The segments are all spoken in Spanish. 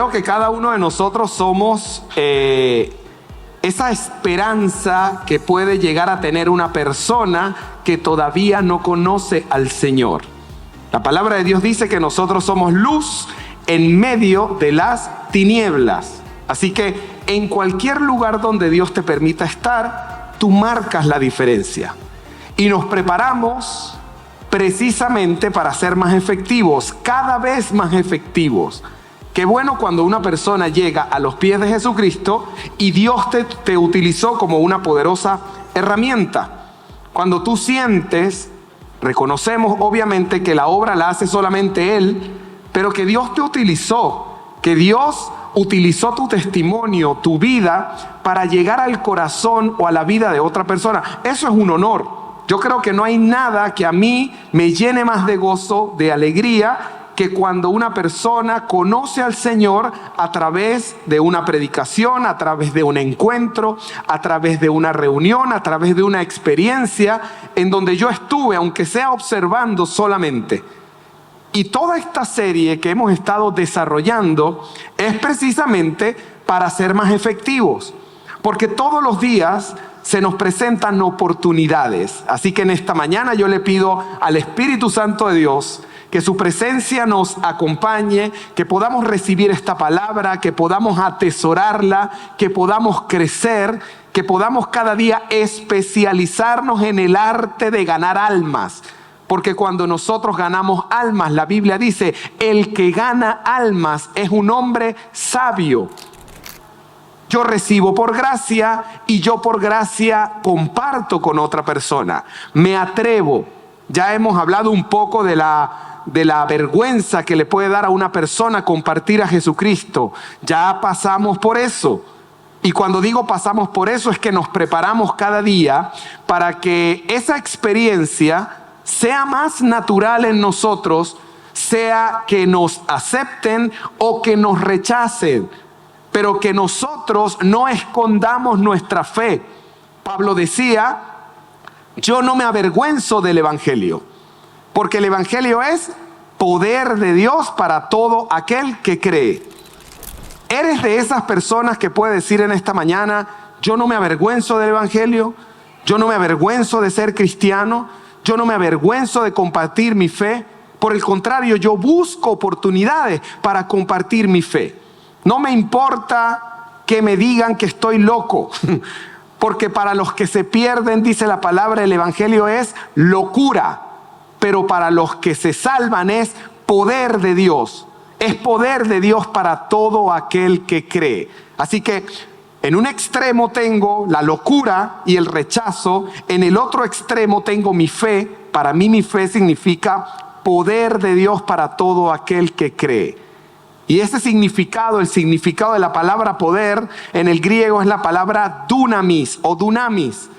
creo que cada uno de nosotros somos esa esperanza que puede llegar a tener una persona que todavía no conoce al Señor. La palabra de Dios dice que nosotros somos luz en medio de las tinieblas. Así que en cualquier lugar donde Dios te permita estar, tú marcas la diferencia. Y nos preparamos precisamente para ser más efectivos, cada vez más efectivos. Qué bueno cuando una persona llega a los pies de Jesucristo y Dios te utilizó como una poderosa herramienta. Cuando tú sientes, reconocemos obviamente que la obra la hace solamente Él, pero que Dios te utilizó, que Dios utilizó tu testimonio, tu vida, para llegar al corazón o a la vida de otra persona. Eso es un honor. Yo creo que no hay nada que a mí me llene más de gozo, de alegría, que cuando una persona conoce al Señor a través de una predicación, a través de un encuentro, a través de una reunión, a través de una experiencia en donde yo estuve, aunque sea observando solamente. Y toda esta serie que hemos estado desarrollando es precisamente para ser más efectivos, porque todos los días se nos presentan oportunidades. Así que en esta mañana yo le pido al Espíritu Santo de Dios que su presencia nos acompañe, que podamos recibir esta palabra, que podamos atesorarla, que podamos crecer, que podamos cada día especializarnos en el arte de ganar almas. Porque cuando nosotros ganamos almas, la Biblia dice, el que gana almas es un hombre sabio. Yo recibo por gracia y yo por gracia comparto con otra persona. Me atrevo. Ya hemos hablado un poco de la vergüenza que le puede dar a una persona compartir a Jesucristo. Ya pasamos por eso. Y cuando digo pasamos por eso es que nos preparamos cada día para que esa experiencia sea más natural en nosotros, sea que nos acepten o que nos rechacen, pero que nosotros no escondamos nuestra fe. Pablo decía, yo no me avergüenzo del Evangelio, porque el Evangelio es poder de Dios para todo aquel que cree. ¿Eres de esas personas que puede decir en esta mañana, yo no me avergüenzo del Evangelio, yo no me avergüenzo de ser cristiano, yo no me avergüenzo de compartir mi fe? Por el contrario, yo busco oportunidades para compartir mi fe. No me importa que me digan que estoy loco, porque para los que se pierden, dice la palabra, el Evangelio es locura, pero para los que se salvan es poder de Dios. Es poder de Dios para todo aquel que cree. Así que en un extremo tengo la locura y el rechazo, en el otro extremo tengo mi fe. Para mí mi fe significa poder de Dios para todo aquel que cree. Y ese significado, el significado de la palabra poder en el griego es la palabra dunamis o dunamis,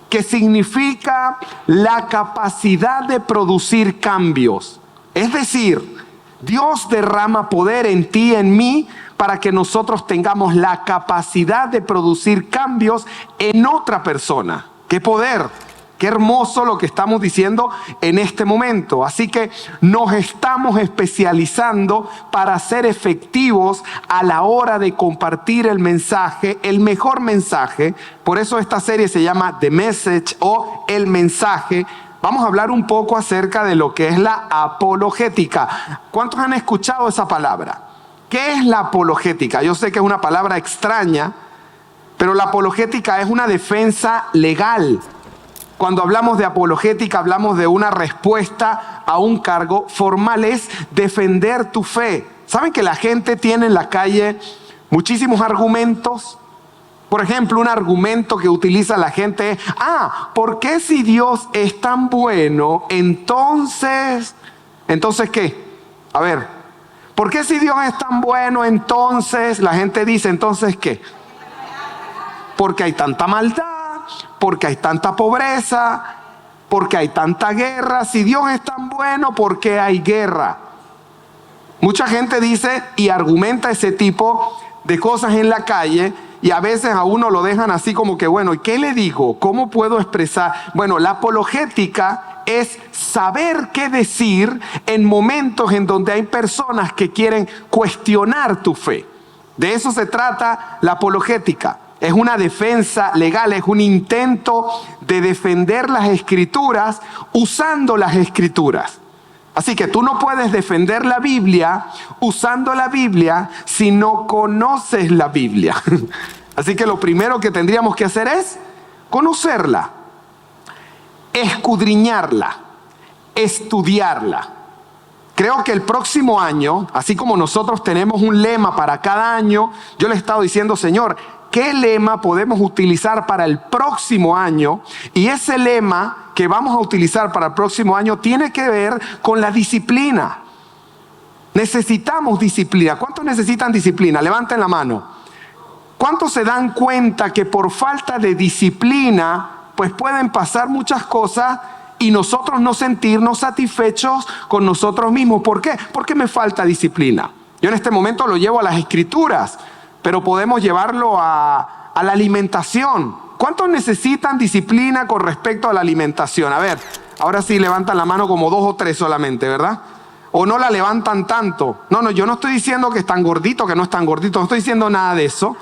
que significa la capacidad de producir cambios. Es decir, Dios derrama poder en ti y en mí para que nosotros tengamos la capacidad de producir cambios en otra persona. ¡Qué poder! Qué hermoso lo que estamos diciendo en este momento. Así que nos estamos especializando para ser efectivos a la hora de compartir el mensaje, el mejor mensaje. Por eso esta serie se llama The Message o El Mensaje. Vamos a hablar un poco acerca de lo que es la apologética. ¿Cuántos han escuchado esa palabra? ¿Qué es la apologética? Yo sé que es una palabra extraña, pero la apologética es una defensa legal. Cuando hablamos de apologética, hablamos de una respuesta a un cargo formal, es defender tu fe. ¿Saben que la gente tiene en la calle muchísimos argumentos? Por ejemplo, un argumento que utiliza la gente es, ¿por qué si Dios es tan bueno, entonces qué? A ver, ¿por qué si Dios es tan bueno, entonces la gente dice, entonces qué? Porque hay tanta maldad. Porque hay tanta pobreza, porque hay tanta guerra. Si Dios es tan bueno, ¿por qué hay guerra? Mucha gente dice y argumenta ese tipo de cosas en la calle y a veces a uno lo dejan así como que, bueno, ¿y qué le digo? ¿Cómo puedo expresar? Bueno, la apologética es saber qué decir en momentos en donde hay personas que quieren cuestionar tu fe. De eso se trata la apologética. Es una defensa legal, es un intento de defender las Escrituras usando las Escrituras. Así que tú no puedes defender la Biblia usando la Biblia si no conoces la Biblia. Así que lo primero que tendríamos que hacer es conocerla, escudriñarla, estudiarla. Creo que el próximo año, así como nosotros tenemos un lema para cada año, yo le he estado diciendo, Señor, ¿qué lema podemos utilizar para el próximo año? Y ese lema que vamos a utilizar para el próximo año tiene que ver con la disciplina. Necesitamos disciplina. ¿Cuántos necesitan disciplina? Levanten la mano. ¿Cuántos se dan cuenta que por falta de disciplina, pues pueden pasar muchas cosas y nosotros no sentirnos satisfechos con nosotros mismos? ¿Por qué? Porque me falta disciplina. Yo en este momento lo llevo a las Escrituras, pero podemos llevarlo a la alimentación. ¿Cuántos necesitan disciplina con respecto a la alimentación? A ver, ahora sí levantan la mano como 2 o 3 solamente, ¿verdad? O no la levantan tanto. No, yo no estoy diciendo que están gorditos, que no están gorditos. No estoy diciendo nada de eso.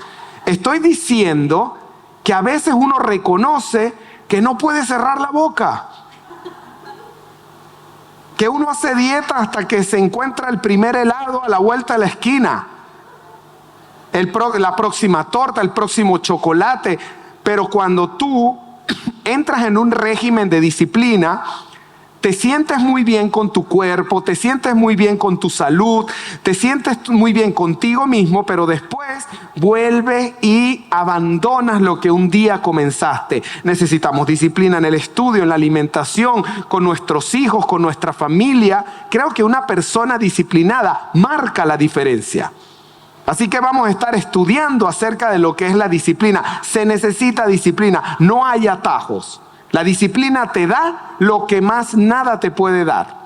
Estoy diciendo que a veces uno reconoce que no puede cerrar la boca. Que uno hace dieta hasta que se encuentra el primer helado a la vuelta de la esquina. La próxima torta, el próximo chocolate. Pero cuando tú entras en un régimen de disciplina, te sientes muy bien con tu cuerpo, te sientes muy bien con tu salud, te sientes muy bien contigo mismo, pero después vuelves y abandonas lo que un día comenzaste. Necesitamos disciplina en el estudio, en la alimentación, con nuestros hijos, con nuestra familia. Creo que una persona disciplinada marca la diferencia. Así que vamos a estar estudiando acerca de lo que es la disciplina. Se necesita disciplina, no hay atajos. La disciplina te da lo que más nada te puede dar.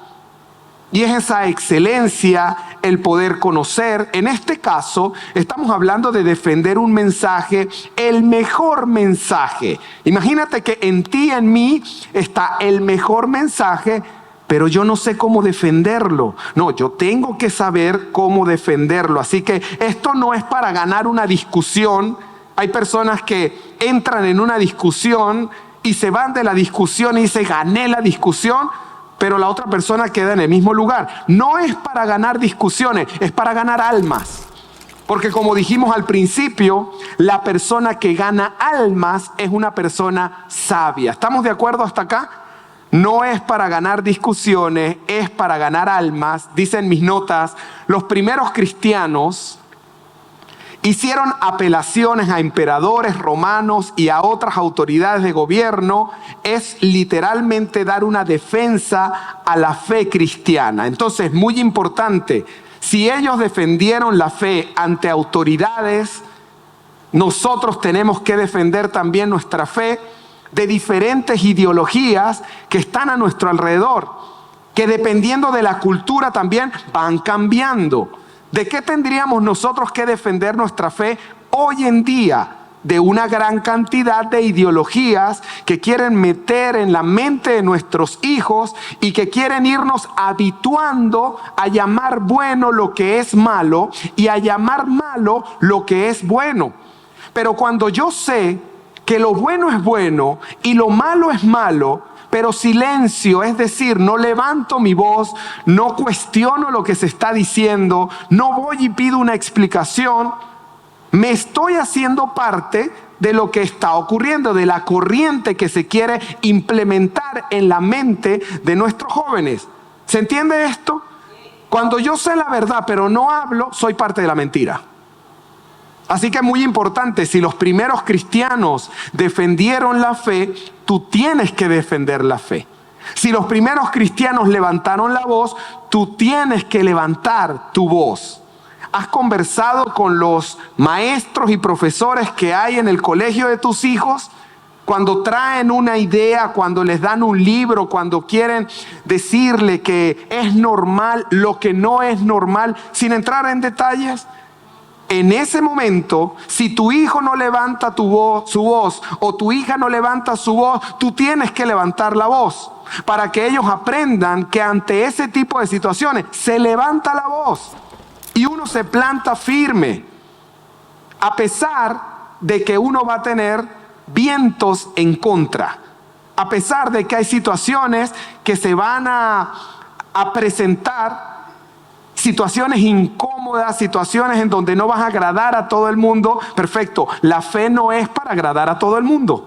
Y es esa excelencia, el poder conocer. En este caso, estamos hablando de defender un mensaje, el mejor mensaje. Imagínate que en ti y en mí está el mejor mensaje, pero yo no sé cómo defenderlo. No, yo tengo que saber cómo defenderlo. Así que esto no es para ganar una discusión. Hay personas que entran en una discusión y se van de la discusión y dicen, gané la discusión, pero la otra persona queda en el mismo lugar. No es para ganar discusiones, es para ganar almas. Porque como dijimos al principio, la persona que gana almas es una persona sabia. ¿Estamos de acuerdo hasta acá? No es para ganar discusiones, es para ganar almas. Dicen mis notas, los primeros cristianos hicieron apelaciones a emperadores romanos y a otras autoridades de gobierno. Es literalmente dar una defensa a la fe cristiana. Entonces, muy importante, si ellos defendieron la fe ante autoridades, nosotros tenemos que defender también nuestra fe de diferentes ideologías que están a nuestro alrededor, que dependiendo de la cultura también van cambiando. ¿De qué tendríamos nosotros que defender nuestra fe hoy en día? De una gran cantidad de ideologías que quieren meter en la mente de nuestros hijos y que quieren irnos habituando a llamar bueno lo que es malo y a llamar malo lo que es bueno. Pero cuando yo sé que lo bueno es bueno y lo malo es malo, pero silencio, es decir, no levanto mi voz, no cuestiono lo que se está diciendo, no voy y pido una explicación, me estoy haciendo parte de lo que está ocurriendo, de la corriente que se quiere implementar en la mente de nuestros jóvenes. ¿Se entiende esto? Cuando yo sé la verdad pero no hablo, soy parte de la mentira. Así que es muy importante, si los primeros cristianos defendieron la fe, tú tienes que defender la fe. Si los primeros cristianos levantaron la voz, tú tienes que levantar tu voz. ¿Has conversado con los maestros y profesores que hay en el colegio de tus hijos? Cuando traen una idea, cuando les dan un libro, cuando quieren decirle que es normal lo que no es normal, sin entrar en detalles. En ese momento, si tu hijo no levanta su voz, o tu hija no levanta su voz, tú tienes que levantar la voz para que ellos aprendan que ante ese tipo de situaciones se levanta la voz y uno se planta firme, a pesar de que uno va a tener vientos en contra, a pesar de que hay situaciones que se van a presentar, situaciones incómodas, situaciones en donde no vas a agradar a todo el mundo. Perfecto, la fe no es para agradar a todo el mundo.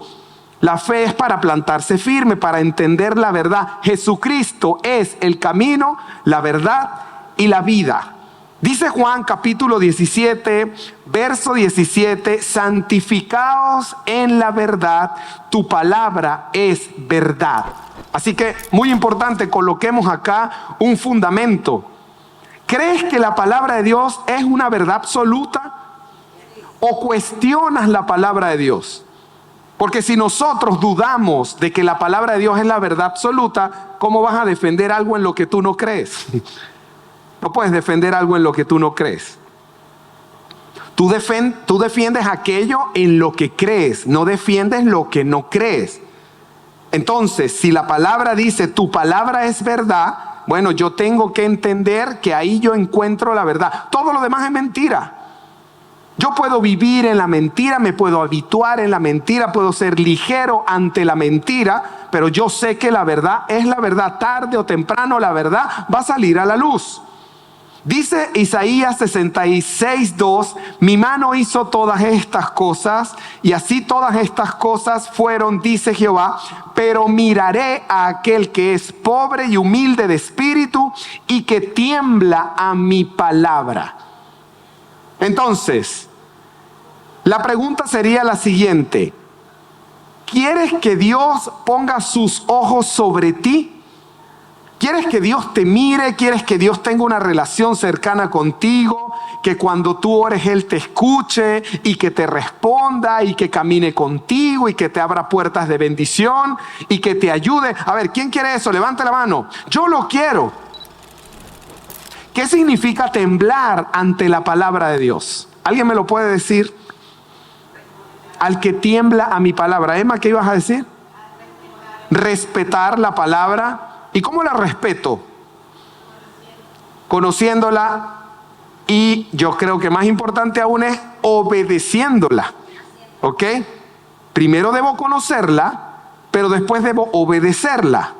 La fe es para plantarse firme, para entender la verdad. Jesucristo es el camino, la verdad y la vida. Dice Juan capítulo 17, verso 17, santificaos en la verdad, tu palabra es verdad. Así que muy importante, coloquemos acá un fundamento. ¿Crees que la palabra de Dios es una verdad absoluta? ¿O cuestionas la palabra de Dios? Porque si nosotros dudamos de que la palabra de Dios es la verdad absoluta, ¿cómo vas a defender algo en lo que tú no crees? No puedes defender algo en lo que tú no crees. Tú defiendes aquello en lo que crees, no defiendes lo que no crees. Entonces, si la palabra dice, tu palabra es verdad, bueno, yo tengo que entender que ahí yo encuentro la verdad. Todo lo demás es mentira. Yo puedo vivir en la mentira, me puedo habituar en la mentira, puedo ser ligero ante la mentira, pero yo sé que la verdad es la verdad. Tarde o temprano la verdad va a salir a la luz. Dice Isaías 66:2, mi mano hizo todas estas cosas, y así todas estas cosas fueron, dice Jehová, pero miraré a aquel que es pobre y humilde de espíritu y que tiembla a mi palabra. Entonces, la pregunta sería la siguiente: ¿quieres que Dios ponga sus ojos sobre ti? ¿Quieres que Dios te mire? ¿Quieres que Dios tenga una relación cercana contigo? Que cuando tú ores Él te escuche y que te responda y que camine contigo y que te abra puertas de bendición y que te ayude. A ver, ¿quién quiere eso? Levante la mano. Yo lo quiero. ¿Qué significa temblar ante la palabra de Dios? ¿Alguien me lo puede decir? Al que tiembla a mi palabra. Emma, ¿qué ibas a decir? Respetar la palabra. ¿Y cómo la respeto? Conociéndola, y yo creo que más importante aún es obedeciéndola. ¿Ok? Primero debo conocerla, pero después debo obedecerla.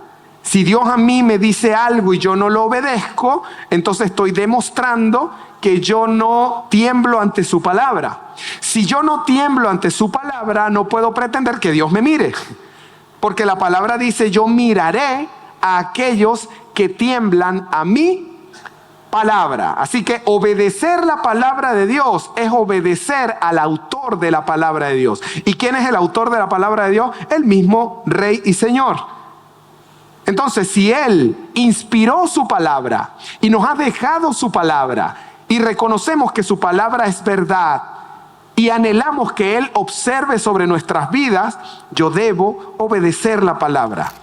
Si Dios a mí me dice algo y yo no lo obedezco, entonces estoy demostrando que yo no tiemblo ante su palabra. Si yo no tiemblo ante su palabra, no puedo pretender que Dios me mire. Porque la palabra dice, yo miraré a aquellos que tiemblan a mi palabra. Así que obedecer la palabra de Dios es obedecer al autor de la palabra de Dios. ¿Y quién es el autor de la palabra de Dios? El mismo Rey y Señor. Entonces, si Él inspiró su palabra y nos ha dejado su palabra y reconocemos que su palabra es verdad y anhelamos que Él observe sobre nuestras vidas, yo debo obedecer la palabra.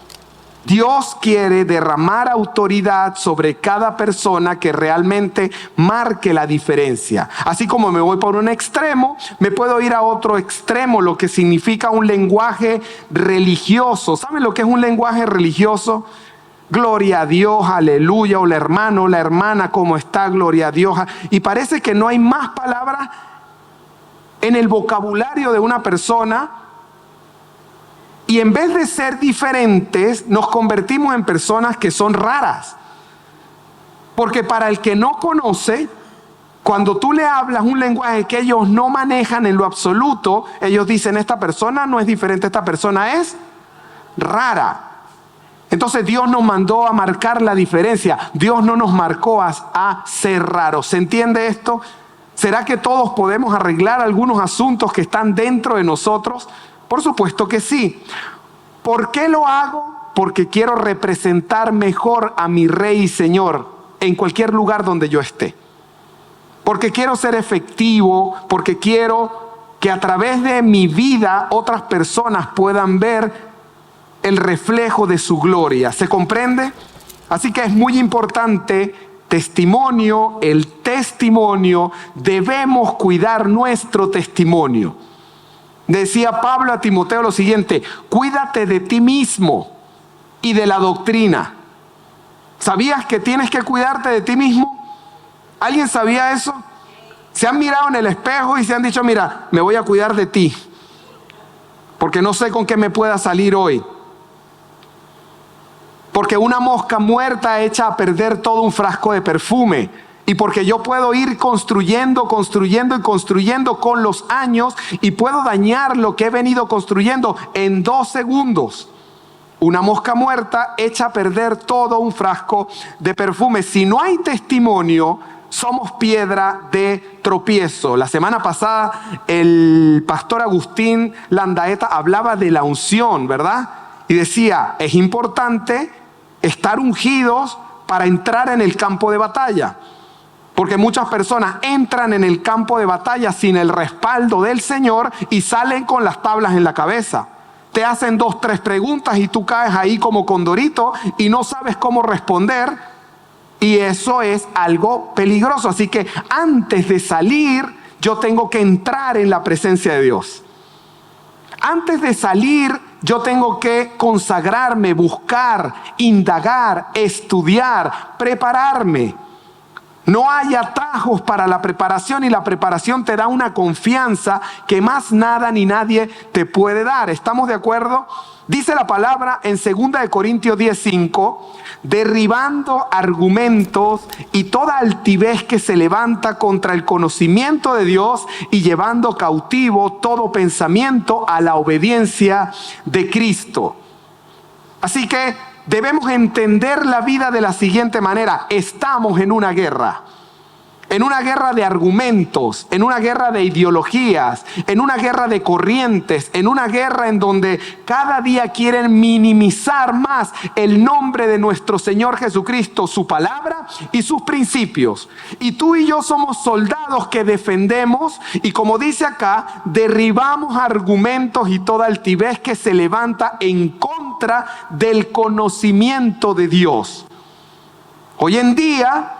Dios quiere derramar autoridad sobre cada persona que realmente marque la diferencia. Así como me voy por un extremo, me puedo ir a otro extremo, lo que significa un lenguaje religioso. ¿Saben lo que es un lenguaje religioso? Gloria a Dios, aleluya, o el hermano, o la hermana, ¿cómo está? Gloria a Dios. Y parece que no hay más palabras en el vocabulario de una persona. Y en vez de ser diferentes, nos convertimos en personas que son raras. Porque para el que no conoce, cuando tú le hablas un lenguaje que ellos no manejan en lo absoluto, ellos dicen, esta persona no es diferente, esta persona es rara. Entonces Dios nos mandó a marcar la diferencia. Dios no nos marcó a ser raros. ¿Se entiende esto? ¿Será que todos podemos arreglar algunos asuntos que están dentro de nosotros? Por supuesto que sí. ¿Por qué lo hago? Porque quiero representar mejor a mi Rey y Señor en cualquier lugar donde yo esté. Porque quiero ser efectivo, porque quiero que a través de mi vida otras personas puedan ver el reflejo de su gloria. ¿Se comprende? Así que es muy importante testimonio, el testimonio, debemos cuidar nuestro testimonio. Decía Pablo a Timoteo lo siguiente: cuídate de ti mismo y de la doctrina. ¿Sabías que tienes que cuidarte de ti mismo? ¿Alguien sabía eso? Se han mirado en el espejo y se han dicho: mira, me voy a cuidar de ti, porque no sé con qué me pueda salir hoy. Porque una mosca muerta echa a perder todo un frasco de perfume. Y porque yo puedo ir construyendo con los años y puedo dañar lo que he venido construyendo en 2 segundos. Una mosca muerta echa a perder todo un frasco de perfume. Si no hay testimonio, somos piedra de tropiezo. La semana pasada el pastor Agustín Landaeta hablaba de la unción, ¿verdad? Y decía, es importante estar ungidos para entrar en el campo de batalla. Porque muchas personas entran en el campo de batalla sin el respaldo del Señor y salen con las tablas en la cabeza. Te hacen 2, 3 preguntas y tú caes ahí como condorito y no sabes cómo responder. Y eso es algo peligroso. Así que antes de salir, yo tengo que entrar en la presencia de Dios. Antes de salir, yo tengo que consagrarme, buscar, indagar, estudiar, prepararme. No hay atajos para la preparación, y la preparación te da una confianza que más nada ni nadie te puede dar. ¿Estamos de acuerdo? Dice la palabra en 2 Corintios 10:5, derribando argumentos y toda altivez que se levanta contra el conocimiento de Dios y llevando cautivo todo pensamiento a la obediencia de Cristo. Así que debemos entender la vida de la siguiente manera: estamos en una guerra de argumentos, en una guerra de ideologías, en una guerra de corrientes, en una guerra en donde cada día quieren minimizar más el nombre de nuestro Señor Jesucristo, su palabra y sus principios. Y tú y yo somos soldados que defendemos y, como dice acá, derribamos argumentos y toda altivez que se levanta en contra del conocimiento de Dios. Hoy en día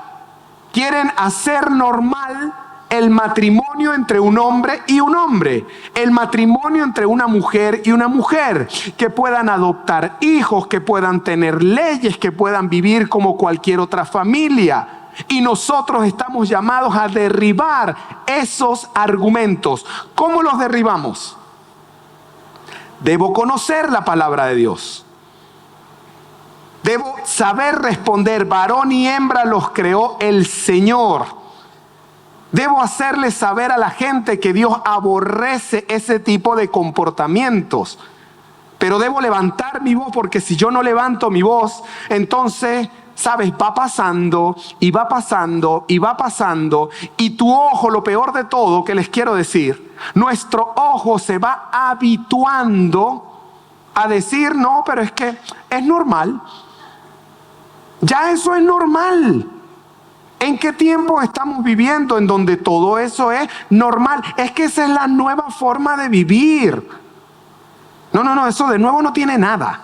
quieren hacer normal el matrimonio entre un hombre y un hombre, el matrimonio entre una mujer y una mujer, que puedan adoptar hijos, que puedan tener leyes, que puedan vivir como cualquier otra familia. Y nosotros estamos llamados a derribar esos argumentos. ¿Cómo los derribamos? Debo conocer la palabra de Dios. Debo saber responder: varón y hembra los creó el Señor. Debo hacerle saber a la gente que Dios aborrece ese tipo de comportamientos. Pero debo levantar mi voz, porque si yo no levanto mi voz, entonces, ¿sabes? Va pasando y va pasando y va pasando. Y tu ojo, lo peor de todo que les quiero decir, nuestro ojo se va habituando a decir: no, pero es que es normal. Ya eso es normal. ¿En qué tiempo estamos viviendo en donde todo eso es normal? Es que esa es la nueva forma de vivir. No, eso de nuevo no tiene nada.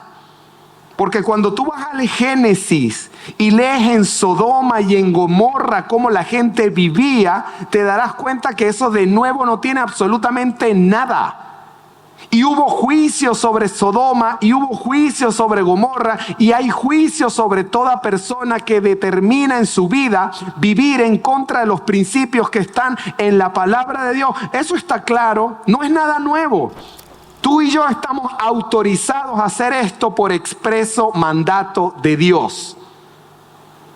Porque cuando tú vas al Génesis y lees en Sodoma y en Gomorra cómo la gente vivía, te darás cuenta que eso de nuevo no tiene absolutamente nada. Y hubo juicio sobre Sodoma y hubo juicio sobre Gomorra, y hay juicio sobre toda persona que determina en su vida vivir en contra de los principios que están en la palabra de Dios. Eso está claro, no es nada nuevo. Tú y yo estamos autorizados a hacer esto por expreso mandato de Dios.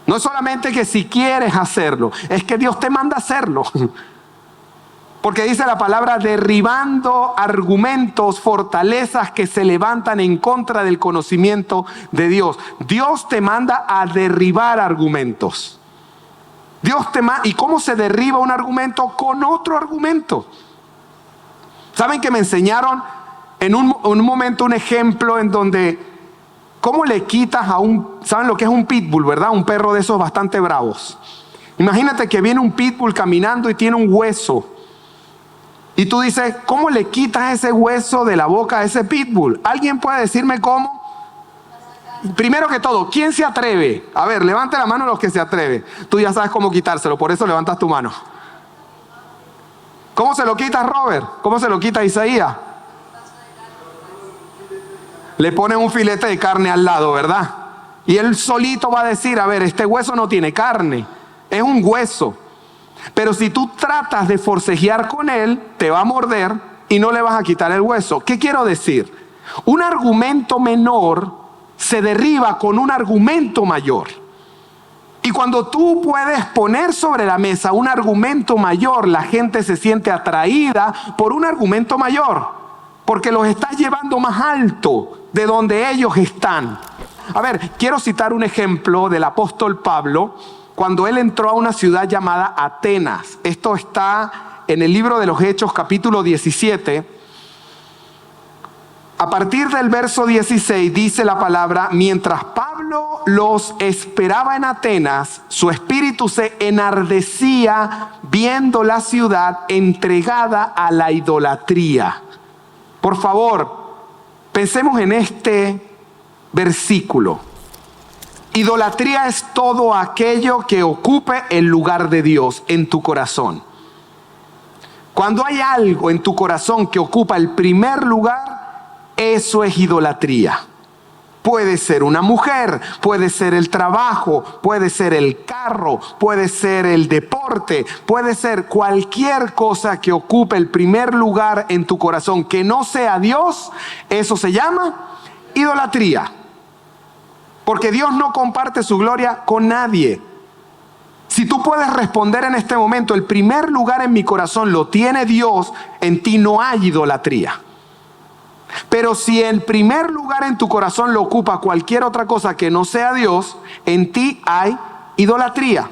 No es solamente que si quieres hacerlo, es que Dios te manda a hacerlo. Porque dice la palabra: derribando argumentos, fortalezas que se levantan en contra del conocimiento de Dios. Dios te manda a derribar argumentos. ¿Y cómo se derriba un argumento? Con otro argumento. ¿Saben que me enseñaron en un momento un ejemplo en donde cómo le quitas ¿saben lo que es un pitbull, verdad? Un perro de esos bastante bravos. Imagínate que viene un pitbull caminando y tiene un hueso. Y tú dices: ¿cómo le quitas ese hueso de la boca a ese pitbull? ¿Alguien puede decirme cómo? Primero que todo, ¿quién se atreve? A ver, levante la mano los que se atreven. Tú ya sabes cómo quitárselo, por eso levantas tu mano. ¿Cómo se lo quita Robert? ¿Cómo se lo quita Isaías? Le ponen un filete de carne al lado, ¿verdad? Y él solito va a decir, a ver, este hueso no tiene carne, es un hueso. Pero si tú tratas de forcejear con él, te va a morder y no le vas a quitar el hueso. ¿Qué quiero decir? Un argumento menor se derriba con un argumento mayor. Y cuando tú puedes poner sobre la mesa un argumento mayor, la gente se siente atraída por un argumento mayor, porque los estás llevando más alto de donde ellos están. A ver, quiero citar un ejemplo del apóstol Pablo cuando él entró a una ciudad llamada Atenas. Esto está en el libro de los Hechos, capítulo 17. A partir del verso 16 dice la palabra: mientras Pablo los esperaba en Atenas, su espíritu se enardecía viendo la ciudad entregada a la idolatría. Por favor, pensemos en este versículo. Idolatría es todo aquello que ocupe el lugar de Dios en tu corazón. Cuando hay algo en tu corazón que ocupa el primer lugar, eso es idolatría. Puede ser una mujer, puede ser el trabajo, puede ser el carro, puede ser el deporte, puede ser cualquier cosa que ocupe el primer lugar en tu corazón que no sea Dios. Eso se llama idolatría. Porque Dios no comparte su gloria con nadie. Si tú puedes responder en este momento, el primer lugar en mi corazón lo tiene Dios, en ti no hay idolatría. Pero si el primer lugar en tu corazón lo ocupa cualquier otra cosa que no sea Dios, en ti hay idolatría.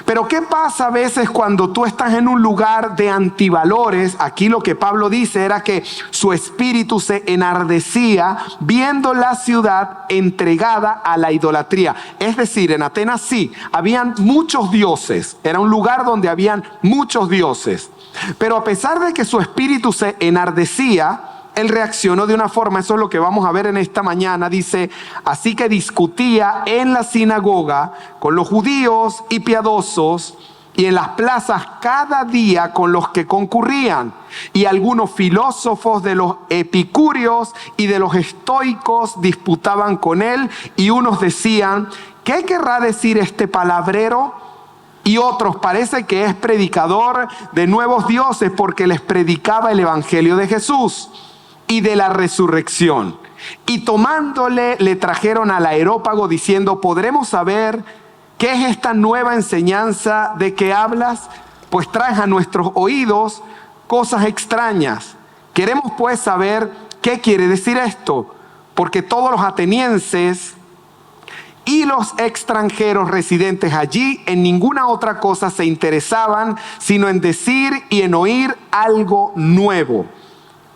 Pero ¿qué pasa a veces cuando tú estás en un lugar de antivalores? Aquí lo que Pablo dice era que su espíritu se enardecía viendo la ciudad entregada a la idolatría. Es decir, en Atenas sí, habían muchos dioses. Era un lugar donde habían muchos dioses. Pero a pesar de que su espíritu se enardecía, él reaccionó de una forma. Eso es lo que vamos a ver en esta mañana. Dice: así que discutía en la sinagoga con los judíos y piadosos, y en las plazas cada día con los que concurrían. Y algunos filósofos de los epicúreos y de los estoicos disputaban con él, y unos decían: ¿qué querrá decir este palabrero? Y otros: parece que es predicador de nuevos dioses, porque les predicaba el evangelio de Jesús y de la resurrección. Y tomándole, le trajeron al Areópago diciendo: ¿podremos saber qué es esta nueva enseñanza de que hablas? Pues traes a nuestros oídos cosas extrañas. Queremos pues saber qué quiere decir esto, porque todos los atenienses y los extranjeros residentes allí en ninguna otra cosa se interesaban, sino en decir y en oír algo nuevo.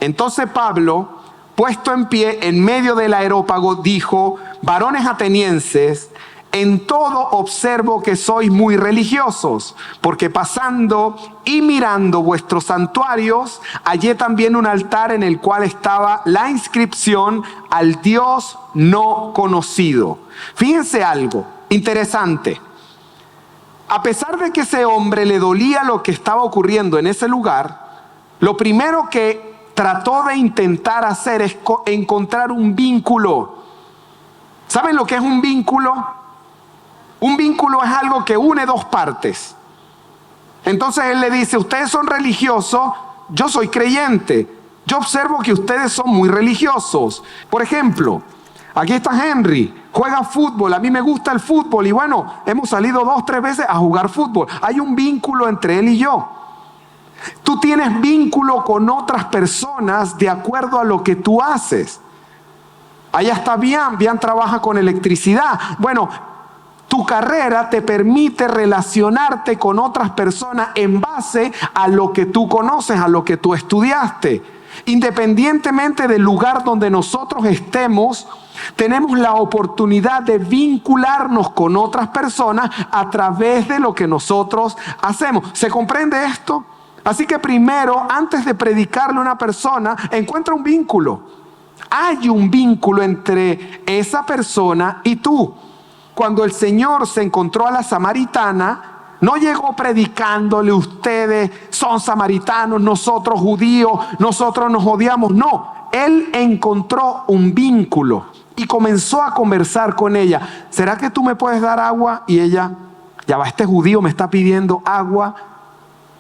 Entonces Pablo, puesto en pie en medio del Areópago, dijo: varones atenienses, en todo observo que sois muy religiosos, porque pasando y mirando vuestros santuarios, hallé también un altar en el cual estaba la inscripción: al Dios no conocido. Fíjense algo interesante. A pesar de que ese hombre le dolía lo que estaba ocurriendo en ese lugar, lo primero que trató de intentar hacer es encontrar un vínculo. ¿Saben lo que es un vínculo? Un vínculo es algo que une dos partes. Entonces él le dice: ustedes son religiosos, yo soy creyente. Yo observo que ustedes son muy religiosos. Por ejemplo, aquí está Henry, juega fútbol, a mí me gusta el fútbol y bueno, hemos salido 2 o 3 veces a jugar fútbol. Hay un vínculo entre él y yo. Tú tienes vínculo con otras personas de acuerdo a lo que tú haces. Allá está Bian trabaja con electricidad. Bueno, tu carrera te permite relacionarte con otras personas en base a lo que tú conoces, a lo que tú estudiaste. Independientemente del lugar donde nosotros estemos, tenemos la oportunidad de vincularnos con otras personas a través de lo que nosotros hacemos. ¿Se comprende esto? Así que primero, antes de predicarle a una persona, encuentra un vínculo. Hay un vínculo entre esa persona y tú. Cuando el Señor se encontró a la samaritana, no llegó predicándole: ustedes son samaritanos, nosotros judíos, nosotros nos odiamos. No, Él encontró un vínculo y comenzó a conversar con ella. ¿Será que tú me puedes dar agua? Y ella: ya va, este judío me está pidiendo agua.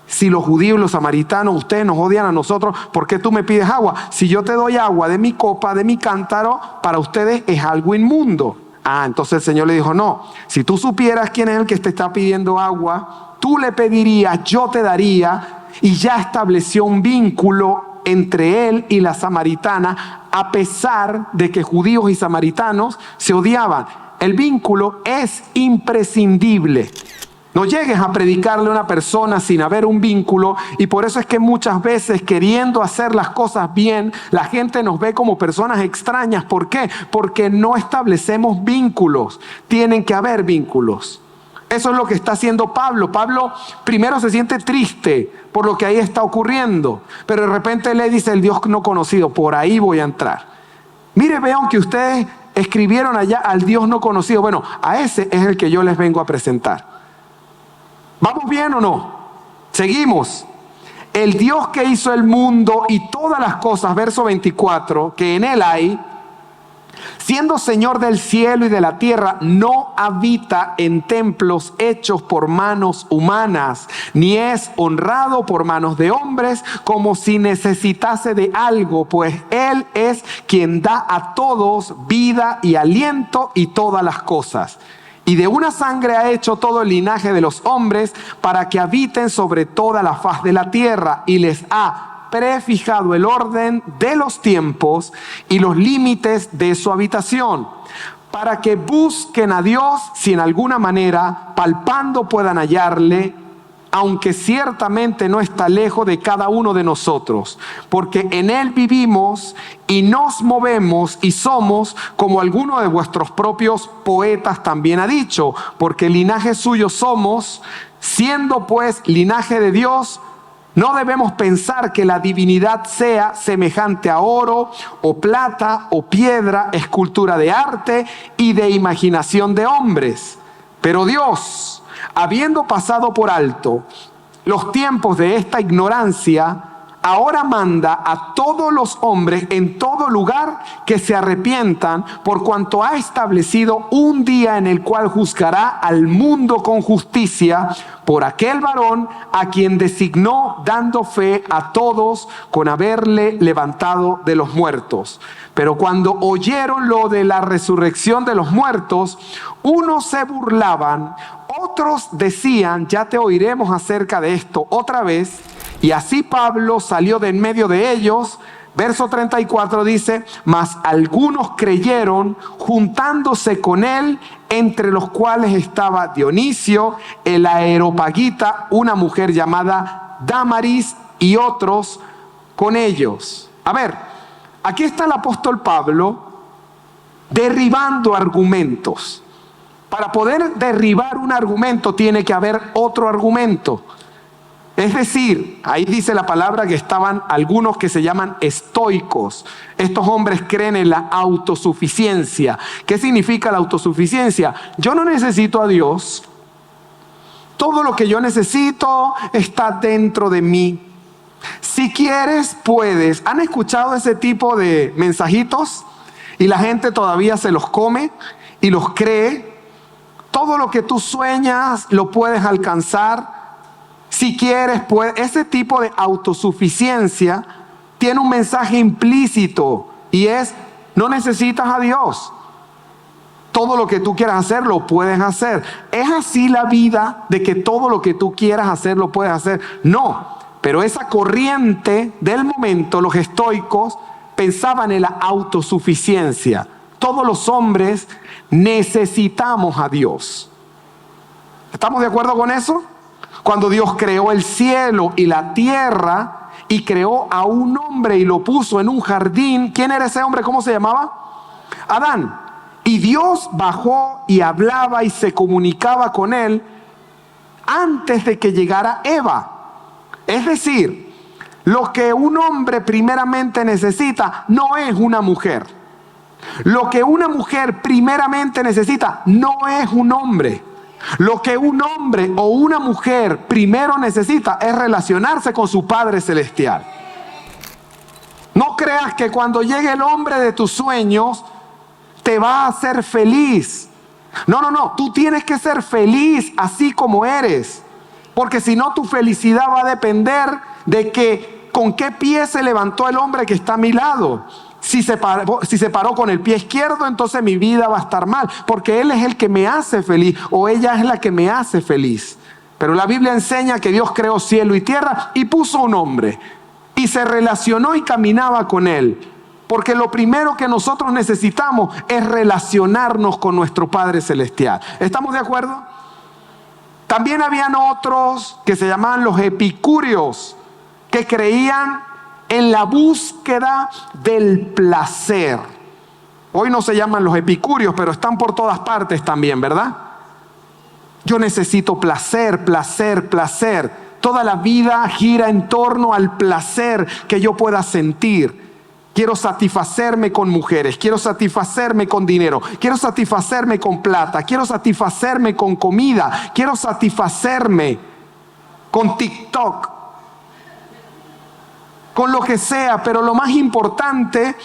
Si los judíos y los samaritanos, ustedes nos odian a nosotros, ¿por qué tú me pides agua? Si yo te doy agua de mi copa, de mi cántaro, para ustedes es algo inmundo. Entonces el Señor le dijo: no, si tú supieras quién es el que te está pidiendo agua, tú le pedirías, yo te daría. Y ya estableció un vínculo entre él y la samaritana, a pesar de que judíos y samaritanos se odiaban. El vínculo es imprescindible. No llegues a predicarle a una persona sin haber un vínculo, y por eso es que muchas veces, queriendo hacer las cosas bien, la gente nos ve como personas extrañas. ¿Por qué? Porque no establecemos vínculos. Tienen que haber vínculos. Eso es lo que está haciendo Pablo. Pablo primero se siente triste por lo que ahí está ocurriendo, pero de repente le dice: el Dios no conocido, por ahí voy a entrar. Mire, vean que ustedes escribieron allá al Dios no conocido. Bueno, a ese es el que yo les vengo a presentar. ¿Vamos bien o no? Seguimos. El Dios que hizo el mundo y todas las cosas, verso 24, que en él hay, siendo Señor del cielo y de la tierra, no habita en templos hechos por manos humanas, ni es honrado por manos de hombres, como si necesitase de algo, pues Él es quien da a todos vida y aliento y todas las cosas. Y de una sangre ha hecho todo el linaje de los hombres, para que habiten sobre toda la faz de la tierra, y les ha prefijado el orden de los tiempos y los límites de su habitación, para que busquen a Dios, si en alguna manera palpando puedan hallarle, aunque ciertamente no está lejos de cada uno de nosotros, porque en Él vivimos y nos movemos y somos, como alguno de vuestros propios poetas también ha dicho, porque linaje suyo somos. Siendo pues linaje de Dios, no debemos pensar que la divinidad sea semejante a oro o plata o piedra, escultura de arte y de imaginación de hombres. Pero Dios, habiendo pasado por alto los tiempos de esta ignorancia, ahora manda a todos los hombres en todo lugar que se arrepientan, por cuanto ha establecido un día en el cual juzgará al mundo con justicia por aquel varón a quien designó, dando fe a todos con haberle levantado de los muertos. Pero cuando oyeron lo de la resurrección de los muertos, unos se burlaban, otros decían: ya te oiremos acerca de esto otra vez. Y así Pablo salió de en medio de ellos. Verso 34 dice: mas algunos creyeron, juntándose con él, entre los cuales estaba Dionisio, el Areópagita, una mujer llamada Dámaris, y otros con ellos. A ver, aquí está el apóstol Pablo derribando argumentos. Para poder derribar un argumento tiene que haber otro argumento. Es decir, ahí dice la palabra que estaban algunos que se llaman estoicos. Estos hombres creen en la autosuficiencia. ¿Qué significa la autosuficiencia? Yo no necesito a Dios. Todo lo que yo necesito está dentro de mí. Si quieres, puedes. ¿Han escuchado ese tipo de mensajitos? Y la gente todavía se los come y los cree. Todo lo que tú sueñas lo puedes alcanzar. Si quieres, puedes. Ese tipo de autosuficiencia tiene un mensaje implícito, y es: no necesitas a Dios. Todo lo que tú quieras hacer, lo puedes hacer. ¿Es así la vida, de que todo lo que tú quieras hacer, lo puedes hacer? No, pero esa corriente del momento, los estoicos, pensaban en la autosuficiencia. Todos los hombres necesitamos a Dios. ¿Estamos de acuerdo con eso? Cuando Dios creó el cielo y la tierra y creó a un hombre y lo puso en un jardín, ¿quién era ese hombre? ¿Cómo se llamaba? Adán. Y Dios bajó y hablaba y se comunicaba con él antes de que llegara Eva. Es decir, Lo que un hombre primeramente necesita no es una mujer. Lo que una mujer primeramente necesita no es un hombre. Lo que un hombre o una mujer primero necesita es relacionarse con su Padre Celestial. No creas que cuando llegue el hombre de tus sueños te va a hacer feliz. No. Tú tienes que ser feliz así como eres. Porque si no, tu felicidad va a depender de que con qué pie se levantó el hombre que está a mi lado. Si se paró con el pie izquierdo, entonces mi vida va a estar mal. Porque él es el que me hace feliz o ella es la que me hace feliz. Pero la Biblia enseña que Dios creó cielo y tierra y puso un hombre. Y se relacionó y caminaba con él. Porque lo primero que nosotros necesitamos es relacionarnos con nuestro Padre Celestial. ¿Estamos de acuerdo? También habían otros que se llamaban los epicúreos, que creían en la búsqueda del placer. Hoy no se llaman los epicúreos, pero están por todas partes también, ¿verdad? Yo necesito placer, placer, placer. Toda la vida gira en torno al placer que yo pueda sentir. Quiero satisfacerme con mujeres, quiero satisfacerme con dinero, quiero satisfacerme con plata, quiero satisfacerme con comida, quiero satisfacerme con TikTok, con lo que sea, pero lo más importante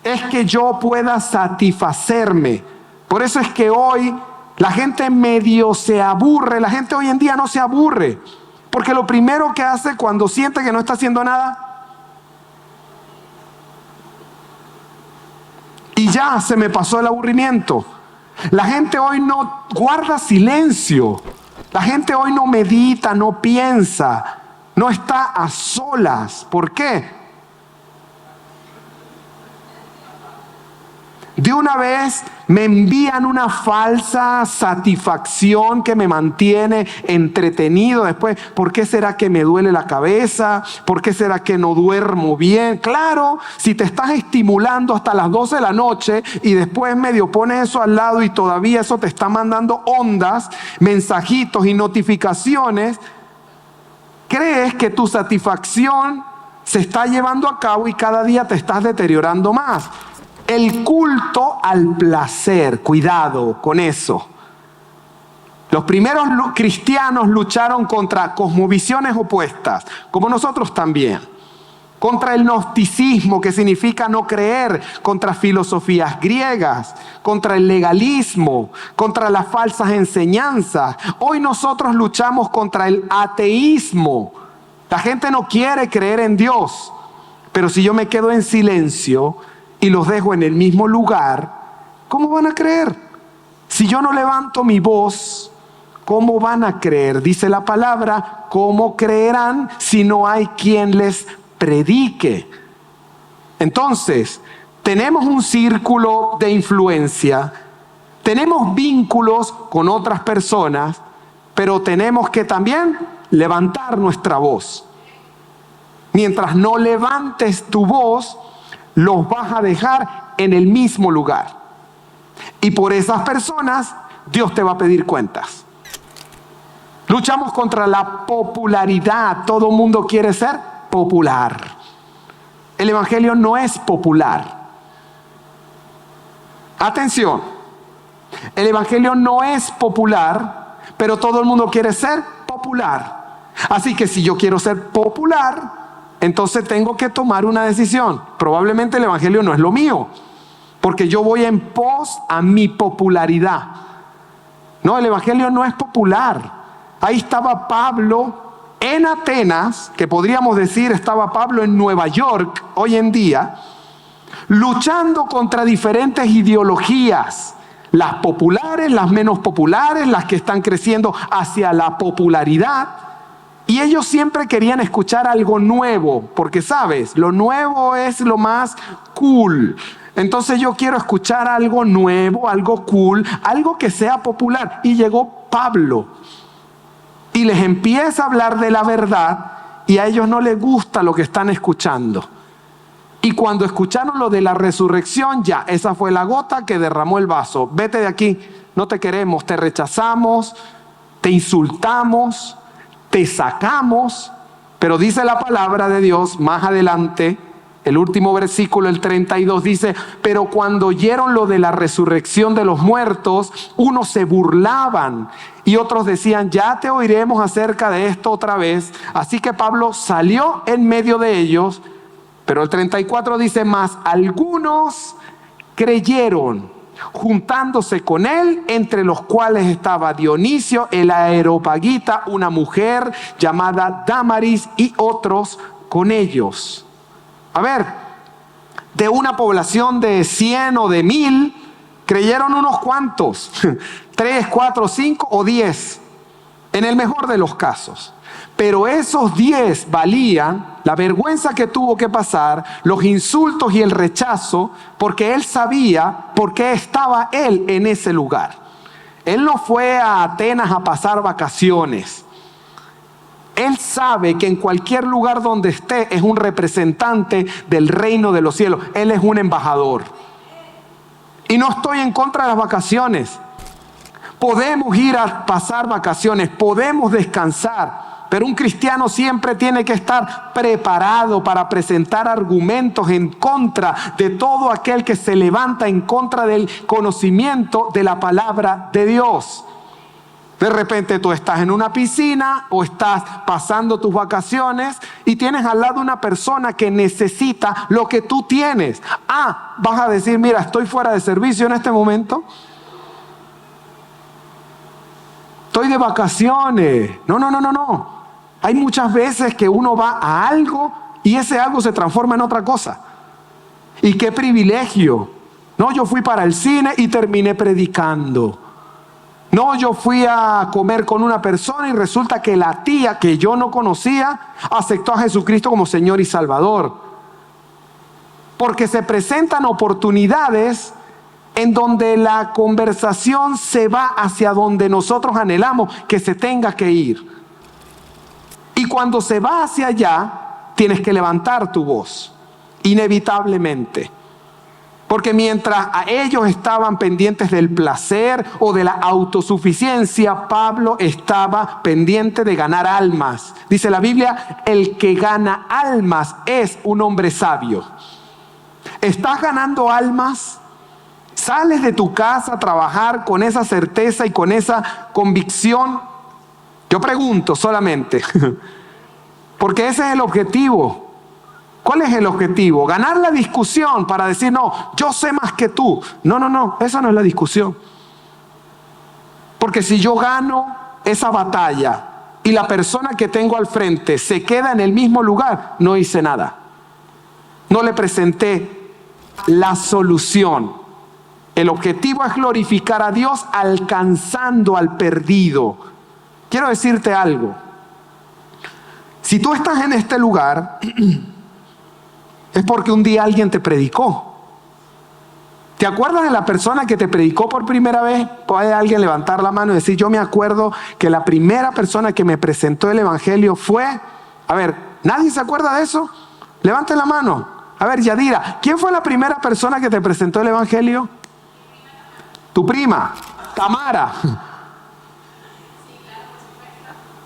es que yo pueda satisfacerme. Por eso es que hoy la gente medio se aburre, la gente hoy en día no se aburre, porque lo primero que hace cuando siente que no está haciendo nada, y ya se me pasó el aburrimiento. La gente hoy no guarda silencio. La gente hoy no medita, no piensa, no está a solas. ¿Por qué? De una vez me envían una falsa satisfacción que me mantiene entretenido. Después, ¿por qué será que me duele la cabeza? ¿Por qué será que no duermo bien? Claro, si te estás estimulando hasta las 12 de la noche y después medio pones eso al lado y todavía eso te está mandando ondas, mensajitos y notificaciones, crees que tu satisfacción se está llevando a cabo y cada día te estás deteriorando más. El culto al placer, cuidado con eso. Los primeros cristianos lucharon contra cosmovisiones opuestas, como nosotros también. Contra el gnosticismo, que significa no creer, contra filosofías griegas, contra el legalismo, contra las falsas enseñanzas. Hoy nosotros luchamos contra el ateísmo. La gente no quiere creer en Dios, pero si yo me quedo en silencio y los dejo en el mismo lugar, ¿cómo van a creer? Si yo no levanto mi voz, ¿cómo van a creer? Dice la palabra, ¿cómo creerán si no hay quien les predique? Entonces, tenemos un círculo de influencia, tenemos vínculos con otras personas, pero tenemos que también levantar nuestra voz. Mientras no levantes tu voz, los vas a dejar en el mismo lugar. Y por esas personas, Dios te va a pedir cuentas. Luchamos contra la popularidad. Todo el mundo quiere ser popular. El evangelio no es popular. Atención. El evangelio no es popular, pero todo el mundo quiere ser popular. Así que si yo quiero ser popular, entonces tengo que tomar una decisión. Probablemente el evangelio no es lo mío, porque yo voy en pos a mi popularidad. No, el evangelio no es popular. Ahí estaba Pablo en Atenas, que podríamos decir estaba Pablo en Nueva York hoy en día, luchando contra diferentes ideologías. Las populares, las menos populares, las que están creciendo hacia la popularidad. Y ellos siempre querían escuchar algo nuevo, porque sabes, lo nuevo es lo más cool. Entonces yo quiero escuchar algo nuevo, algo cool, algo que sea popular. Y llegó Pablo y les empieza a hablar de la verdad y a ellos no les gusta lo que están escuchando. Y cuando escucharon lo de la resurrección, ya, esa fue la gota que derramó el vaso. Vete de aquí, no te queremos, te rechazamos, te insultamos, te sacamos. Pero dice la palabra de Dios más adelante, el último versículo, el 32, dice: pero cuando oyeron lo de la resurrección de los muertos, unos se burlaban y otros decían: ya te oiremos acerca de esto otra vez. Así que Pablo salió en medio de ellos. Pero el 34 dice: mas algunos creyeron, juntándose con él, entre los cuales estaba Dionisio el Areópagita, una mujer llamada Dámaris, y otros con ellos. A ver, de una población de 100 o de 1000, creyeron unos cuantos, 3, 4, 5 o 10, en el mejor de los casos. Pero esos 10 valían la vergüenza que tuvo que pasar, los insultos y el rechazo, porque él sabía por qué estaba él en ese lugar. Él no fue a Atenas a pasar vacaciones. Él sabe que en cualquier lugar donde esté es un representante del reino de los cielos. Él es un embajador. Y no estoy en contra de las vacaciones. Podemos ir a pasar vacaciones, podemos descansar. Pero un cristiano siempre tiene que estar preparado para presentar argumentos en contra de todo aquel que se levanta en contra del conocimiento de la palabra de Dios. De repente tú estás en una piscina o estás pasando tus vacaciones y tienes al lado una persona que necesita lo que tú tienes. Vas a decir: mira, estoy fuera de servicio en este momento. Estoy de vacaciones. No. Hay muchas veces que uno va a algo y ese algo se transforma en otra cosa. Y qué privilegio. No, yo fui para el cine y terminé predicando. No, yo fui a comer con una persona y resulta que la tía que yo no conocía aceptó a Jesucristo como Señor y Salvador. Porque se presentan oportunidades en donde la conversación se va hacia donde nosotros anhelamos que se tenga que ir. Y cuando se va hacia allá, tienes que levantar tu voz, inevitablemente. Porque mientras a ellos estaban pendientes del placer o de la autosuficiencia, Pablo estaba pendiente de ganar almas. Dice la Biblia: el que gana almas es un hombre sabio. ¿Estás ganando almas? ¿Sales de tu casa a trabajar con esa certeza y con esa convicción? Yo pregunto solamente, porque ese es el objetivo. ¿Cuál es el objetivo? Ganar la discusión para decir: no, yo sé más que tú. No, esa no es la discusión. Porque si yo gano esa batalla y la persona que tengo al frente se queda en el mismo lugar, no hice nada. No le presenté la solución. El objetivo es glorificar a Dios alcanzando al perdido. Quiero decirte algo. Si tú estás en este lugar, es porque un día alguien te predicó. ¿Te acuerdas de la persona que te predicó por primera vez? Puede alguien levantar la mano y decir: yo me acuerdo que la primera persona que me presentó el evangelio fue... A ver, ¿nadie se acuerda de eso? Levanten la mano. A ver, Yadira, ¿quién fue la primera persona que te presentó el evangelio? Tu prima, Tamara.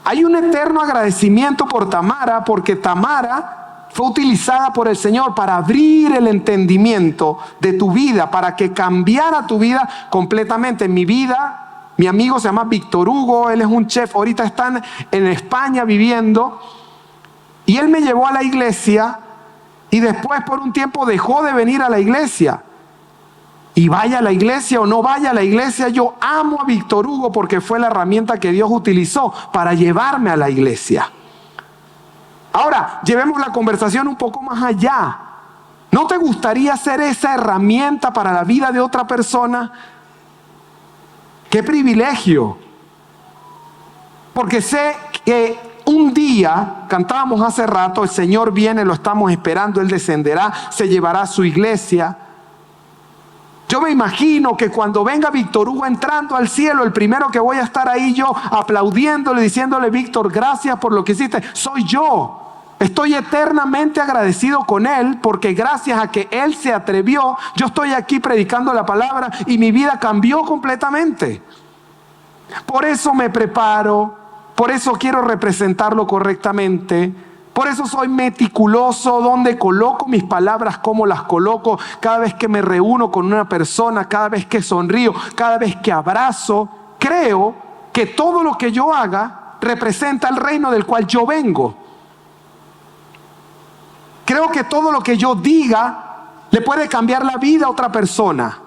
Hay un eterno agradecimiento por Tamara, porque Tamara fue utilizada por el Señor para abrir el entendimiento de tu vida, para que cambiara tu vida completamente. En mi vida, mi amigo se llama Víctor Hugo, él es un chef, ahorita están en España viviendo, y él me llevó a la iglesia y después por un tiempo dejó de venir a la iglesia. Y vaya a la iglesia o no vaya a la iglesia, yo amo a Víctor Hugo porque fue la herramienta que Dios utilizó para llevarme a la iglesia. Ahora, llevemos la conversación un poco más allá. ¿No te gustaría ser esa herramienta para la vida de otra persona? ¡Qué privilegio! Porque sé que un día, cantábamos hace rato, el Señor viene, lo estamos esperando, Él descenderá, se llevará a su iglesia. Yo me imagino que cuando venga Víctor Hugo entrando al cielo, el primero que voy a estar ahí yo aplaudiéndole, diciéndole: Víctor, gracias por lo que hiciste, soy yo. Estoy eternamente agradecido con Él porque gracias a que Él se atrevió, yo estoy aquí predicando la palabra y mi vida cambió completamente. Por eso me preparo, por eso quiero representarlo correctamente, Por eso soy meticuloso, donde coloco mis palabras, cómo las coloco, cada vez que me reúno con una persona, cada vez que sonrío, cada vez que abrazo. Creo que todo lo que yo haga representa el reino del cual yo vengo. Creo que todo lo que yo diga le puede cambiar la vida a otra persona.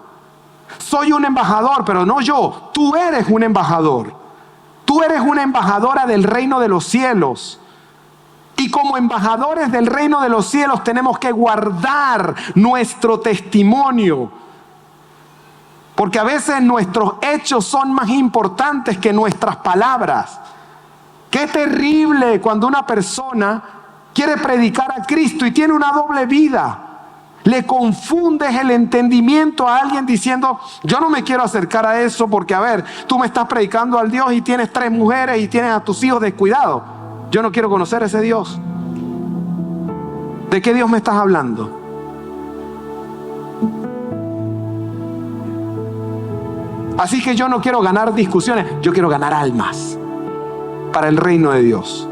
Soy un embajador, pero no yo. Tú eres un embajador. Tú eres una embajadora del reino de los cielos. Y como embajadores del reino de los cielos tenemos que guardar nuestro testimonio. Porque a veces nuestros hechos son más importantes que nuestras palabras. Qué terrible cuando una persona quiere predicar a Cristo y tiene una doble vida. Le confundes el entendimiento a alguien diciendo, yo no me quiero acercar a eso porque, a ver, tú me estás predicando al Dios y tienes 3 mujeres y tienes a tus hijos descuidados. Yo no quiero conocer a ese Dios. ¿De qué Dios me estás hablando? Así que yo no quiero ganar discusiones, yo quiero ganar almas para el reino de Dios.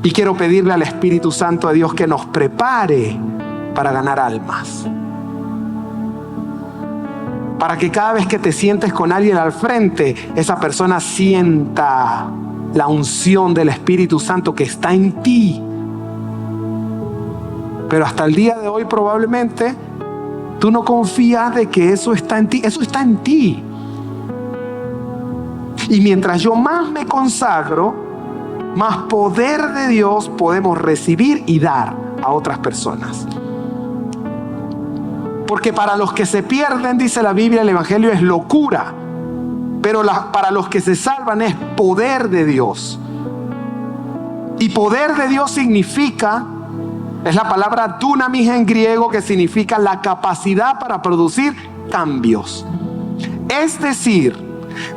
Y quiero pedirle al Espíritu Santo de Dios que nos prepare para ganar almas. Para que cada vez que te sientes con alguien al frente, esa persona sienta la unción del Espíritu Santo que está en ti. Pero hasta el día de hoy probablemente tú no confías de que eso está en ti. Eso está en ti. Y mientras yo más me consagro, más poder de Dios podemos recibir y dar a otras personas. Porque para los que se pierden, dice la Biblia, el Evangelio es locura. Pero para los que se salvan es poder de Dios. Y poder de Dios significa, es la palabra dunamis en griego, que significa la capacidad para producir cambios. Es decir,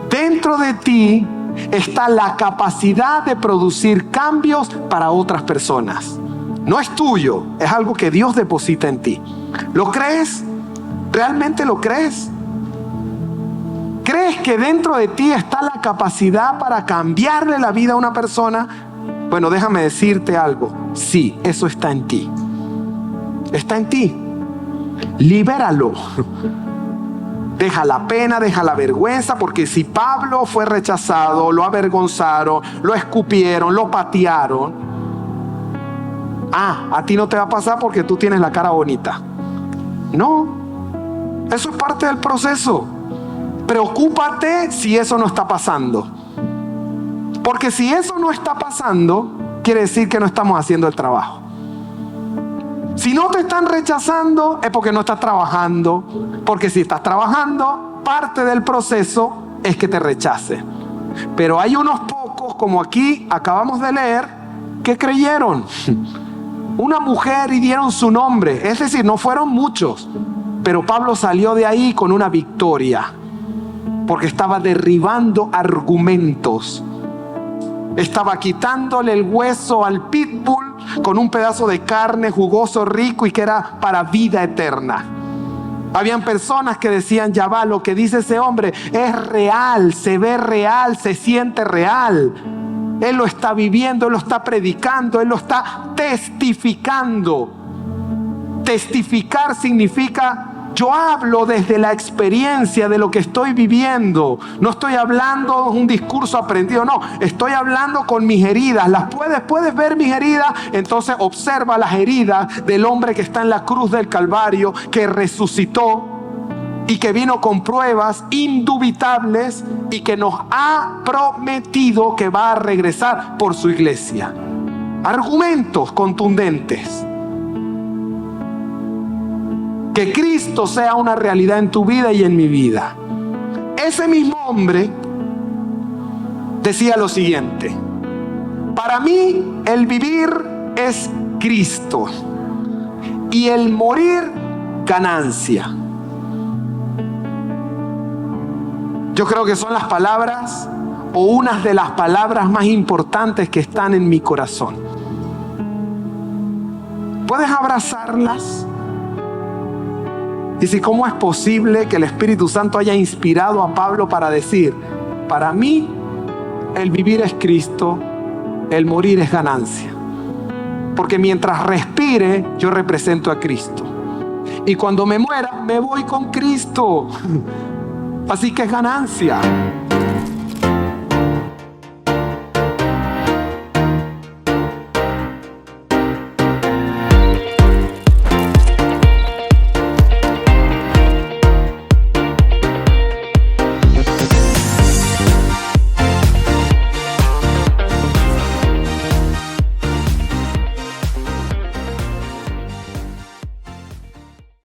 dentro de ti está la capacidad de producir cambios para otras personas. No es tuyo, es algo que Dios deposita en ti. ¿Lo crees? ¿Realmente lo crees? ¿Crees que dentro de ti está la capacidad para cambiarle la vida a una persona? Bueno, déjame decirte algo. Sí, eso está en ti. Está en ti. Libéralo. Deja la pena, deja la vergüenza, porque si Pablo fue rechazado, lo avergonzaron, lo escupieron, lo patearon, a ti no te va a pasar porque tú tienes la cara bonita. No, eso es parte del proceso. Preocúpate si eso no está pasando. Porque si eso no está pasando, quiere decir que no estamos haciendo el trabajo. Si no te están rechazando, es porque no estás trabajando. Porque si estás trabajando, parte del proceso es que te rechace. Pero hay unos pocos, como aquí acabamos de leer, que creyeron. Una mujer y dieron su nombre. Es decir, no fueron muchos. Pero Pablo salió de ahí con una victoria. Porque estaba derribando argumentos. Estaba quitándole el hueso al pitbull con un pedazo de carne jugoso, rico y que era para vida eterna. Habían personas que decían, ya va, lo que dice ese hombre es real, se ve real, se siente real. Él lo está viviendo, él lo está predicando, él lo está testificando. Testificar significa, yo hablo desde la experiencia de lo que estoy viviendo. No estoy hablando un discurso aprendido, no. Estoy hablando con mis heridas. ¿Puedes ver mis heridas? Entonces observa las heridas del hombre que está en la cruz del Calvario, que resucitó y que vino con pruebas indubitables y que nos ha prometido que va a regresar por su iglesia. Argumentos contundentes. Que Cristo sea una realidad en tu vida y en mi vida. Ese mismo hombre decía lo siguiente: para mí el vivir es Cristo y el morir ganancia. Yo creo que son las palabras o unas de las palabras más importantes que están en mi corazón. ¿Puedes abrazarlas? Dice, ¿cómo es posible que el Espíritu Santo haya inspirado a Pablo para decir, para mí el vivir es Cristo, el morir es ganancia? Porque mientras respire, yo represento a Cristo. Y cuando me muera, me voy con Cristo. Así que es ganancia.